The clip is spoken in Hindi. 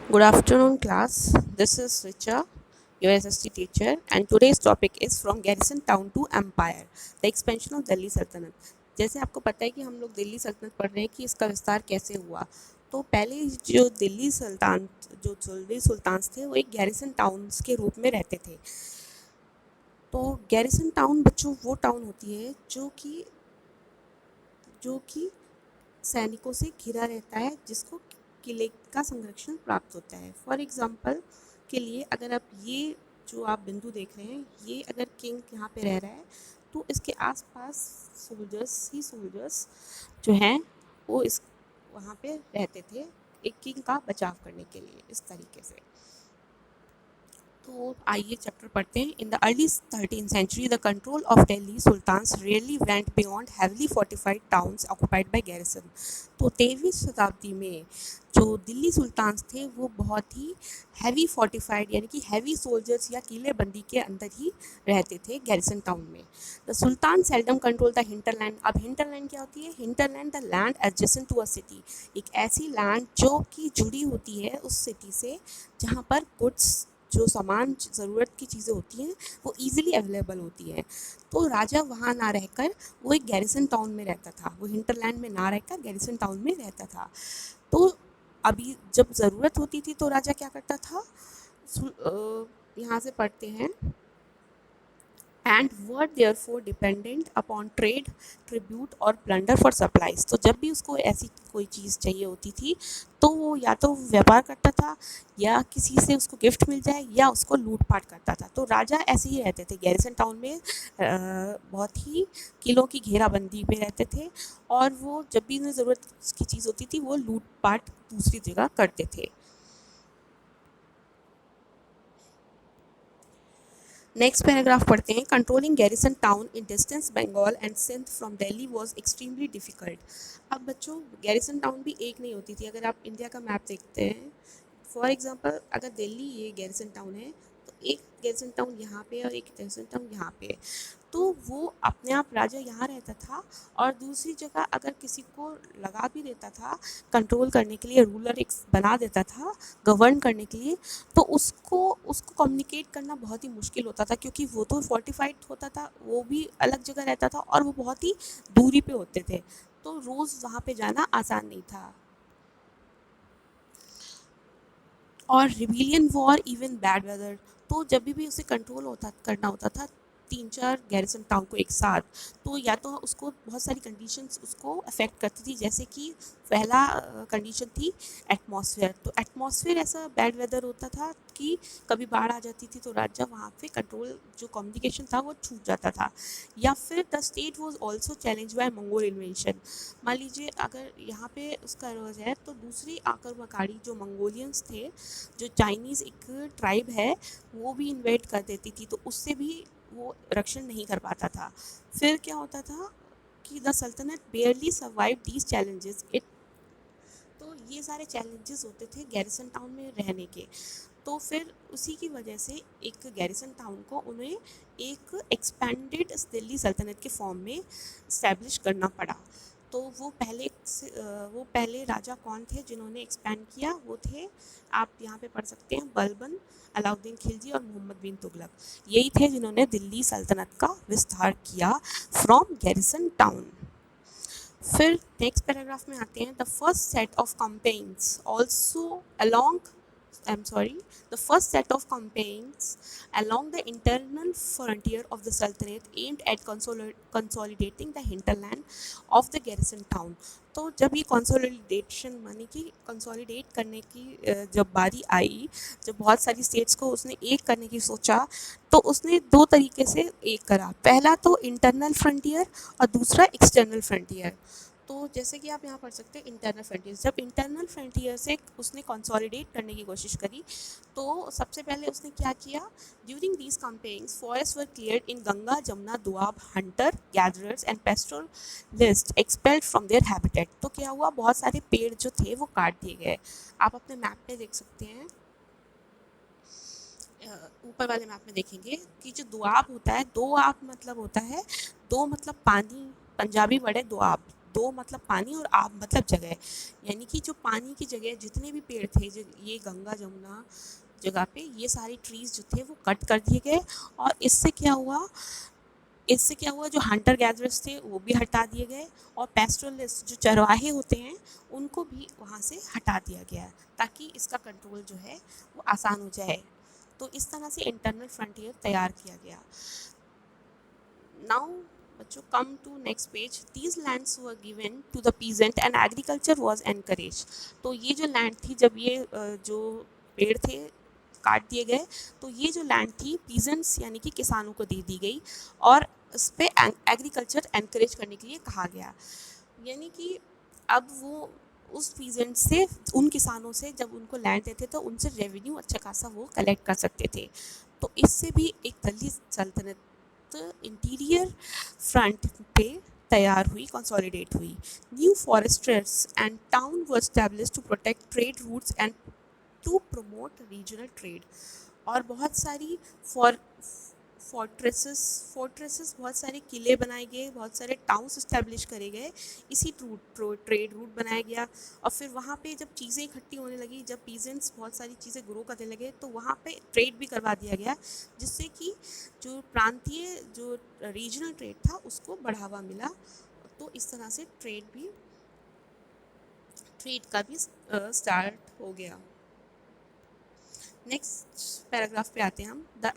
Good afternoon, class. This is Richa, your SST teacher, and today's topic is from garrison town to empire, the expansion of Delhi Sultanate. जैसे आपको पता है कि हम लोग दिल्ली सल्तनत पढ़ रहे हैं कि इसका विस्तार कैसे हुआ। तो पहले जो दिल्ली सुल्तान थे वो एक गैरिसन टाउन्स के रूप में रहते थे। तो गैरिसन टाउन बच्चों वो टाउन होती है जो कि सैनिकों से घिरा रहता है, जिसको किले का संरक्षण प्राप्त होता है। फॉर एग्जाम्पल के लिए अगर आप ये जो आप बिंदु देख रहे हैं, ये अगर किंग यहाँ पे रह रहा है तो इसके आसपास सोल्जर्स जो हैं वो इस वहाँ पे रहते थे एक किंग का बचाव करने के लिए, इस तरीके से। तो आइए चैप्टर पढ़ते हैं। In the early 13th century the control of Delhi sultans rarely went beyond heavily fortified towns occupied by garrison. तो 13वीं शताब्दी में जो दिल्ली सुल्तान्स थे वो बहुत ही हैवी फोर्टिफाइड यानी कि हैवी सोल्जर्स या किलेबंदी के अंदर ही रहते थे गैरिसन टाउन में। The sultan seldom control the hinterland. अब हिंटरलैंड क्या होती है? Hinterland the land adjacent to a city, एक ऐसी लैंड जो कि जुड़ी होती है उस सिटी से, जहाँ पर गुड्स जो सामान ज़रूरत की चीज़ें होती हैं वो ईज़िली अवेलेबल होती हैं। तो राजा वहाँ ना रहकर वो एक गैरिसन टाउन में रहता था, वो हिंटरलैंड में ना रहकर गैरिसन टाउन में रहता था। तो अभी जब ज़रूरत होती थी तो राजा क्या करता था? यहाँ से पढ़ते हैं, and were therefore dependent upon trade, tribute और प्लंडर फॉर सप्लाईज। तो जब भी उसको ऐसी कोई चीज़ चाहिए होती थी तो वो या तो व्यापार करता था, या किसी से उसको गिफ्ट मिल जाए, या उसको लूटपाट करता था। तो राजा ऐसे ही रहते थे गैरिसन टाउन में, बहुत ही किलों की घेराबंदी में रहते थे, और वो जब भी उन्हें ज़रूरत की चीज़ होती थी वो लूटपाट दूसरी जगह करते थे। नेक्स्ट पैराग्राफ पढ़ते हैं। Controlling garrison town in distance Bengal and Sindh from Delhi was extremely difficult. अब बच्चों गैरिसन टाउन भी एक नहीं होती थी। अगर आप इंडिया का मैप देखते हैं, फॉर एग्जांपल अगर दिल्ली ये गैरिसन टाउन है तो एक गैरिसन टाउन यहाँ पे और एक गैरिसन टाउन यहाँ पे है। तो वो अपने आप राजा यहाँ रहता था, और दूसरी जगह अगर किसी को लगा भी देता था कंट्रोल करने के लिए, रूलर एक बना देता था गवर्न करने के लिए, तो उसको उसको कम्युनिकेट करना बहुत ही मुश्किल होता था, क्योंकि वो तो फोर्टिफाइड होता था, वो भी अलग जगह रहता था, और वो बहुत ही दूरी पे होते थे, तो रोज़ वहाँ पे जाना आसान नहीं था। और rebellion war even bad weather. तो जब भी उसे कंट्रोल होता करना होता था 3-4 गैरिसन टाउन को एक साथ, तो या तो उसको बहुत सारी कंडीशंस उसको अफेक्ट करती थी, जैसे कि पहला कंडीशन थी एटमॉस्फेयर। तो एटमॉस्फेयर ऐसा बैड वेदर होता था कि कभी बाढ़ आ जाती थी तो राजा वहाँ पे कंट्रोल जो कम्युनिकेशन था वो छूट जाता था। या फिर the state was also challenge by Mongol invention. मान लीजिए अगर यहाँ पे उसका रोज है तो दूसरी आक्रमणकारी जो मंगोलियंस थे, जो चाइनीज़ एक ट्राइब है, वो भी इन्वेट कर देती थी, तो उससे भी वो रक्षण नहीं कर पाता था। फिर क्या होता था कि द सल्तनत बेयरली सर्वाइव दीज चैलेंजेस इट। तो ये सारे चैलेंजेस होते थे गैरिसन टाउन में रहने के। तो फिर उसी की वजह से एक गैरिसन टाउन को उन्हें एक एक्सपेंडेड दिल्ली सल्तनत के फॉर्म में इस्टेब्लिश करना पड़ा। तो वो पहले राजा कौन थे जिन्होंने एक्सपैंड किया? वो थे, आप यहाँ पे पढ़ सकते हैं, बलबन, अलाउद्दीन खिलजी और मोहम्मद बिन तुगलक। यही थे जिन्होंने दिल्ली सल्तनत का विस्तार किया फ्रॉम गैरिसन टाउन। फिर नेक्स्ट पैराग्राफ में आते हैं। The first set of campaigns also along I'm sorry, the first set of campaigns along the internal frontier of the Sultanate aimed at consolidating the hinterland of the garrison town। तो जब ये कंसोलिडेशन मानी कि कंसोलिडेट करने की जब बारी आई, जब बहुत सारी स्टेट्स को उसने एक करने की सोचा, तो उसने दो तरीके से एक करा। पहला तो इंटरनल फ्रंटियर और दूसरा एक्सटर्नल फ्रंटियर। तो जैसे कि आप यहाँ पढ़ सकते हैं इंटरनल फ्रंटियर, जब इंटरनल फ्रंटियर से उसने कंसोलिडेट करने की कोशिश करी, तो सबसे पहले उसने क्या किया? During these campaigns forest were cleared in Ganga Jamuna Doab Hunter gatherers and pastoralist expelled from their habitat. तो क्या हुआ? बहुत सारे पेड़ जो थे वो काट दिए गए। आप अपने मैप में देख सकते हैं, ऊपर वाले मैप में देखेंगे कि जो दोआब होता है, दो आप मतलब होता है, दो मतलब पानी, पंजाबी वर्ड है दोआब। दो मतलब पानी और आप मतलब जगह, यानी कि जो पानी की जगह जितने भी पेड़ थे, जो ये गंगा जमुना जगह पे ये सारे ट्रीज जो थे वो कट कर दिए गए। और इससे क्या हुआ, जो हंटर गैदरर्स थे वो भी हटा दिए गए, और पैस्टोरलिस्ट जो चरवाहे होते हैं उनको भी वहाँ से हटा दिया गया, ताकि इसका कंट्रोल जो है वो आसान हो जाए। तो इस तरह से इंटरनल फ्रंटियर तैयार किया गया। नाउ बच्चों, come to next page. These lands were given to the peasant and agriculture was encourage. तो ये जो लैंड थी, जब ये जो पेड़ थे काट दिए गए, तो ये जो लैंड थी पीजेंट्स यानी कि किसानों को दे दी गई, और उस पर एग्रीकल्चर एनकरेज करने के लिए कहा गया। यानी कि अब वो उस पीजेंट से, उन किसानों से जब उनको लैंड देते तो उनसे रेवेन्यू अच्छा खासा वो कलेक्ट कर सकते थे। तो इससे भी एक दिल्ली सल्तनत इंटीरियर फ्रंट पे तैयार हुई, कंसोलिडेट हुई। New forests and town were established to protect trade routes and to promote regional trade. और बहुत सारी फॉर फोर्ट्रेसेस फोर्ट्रेसेस बहुत सारे किले बनाए गए, बहुत सारे टाउन्स इस्टेब्लिश करे गए, इसी ट्रेड रूट बनाया गया। और फिर वहाँ पे जब चीज़ें इकट्ठी होने लगी, जब पीजेंट्स बहुत सारी चीज़ें ग्रो करने लगे, तो वहाँ पे ट्रेड भी करवा दिया गया, जिससे कि जो प्रांतीय जो रीजनल ट्रेड था उसको बढ़ावा मिला। तो इस तरह से ट्रेड का भी स्टार्ट हो गया। नेक्स्ट पैराग्राफ पे आते हैं हम। द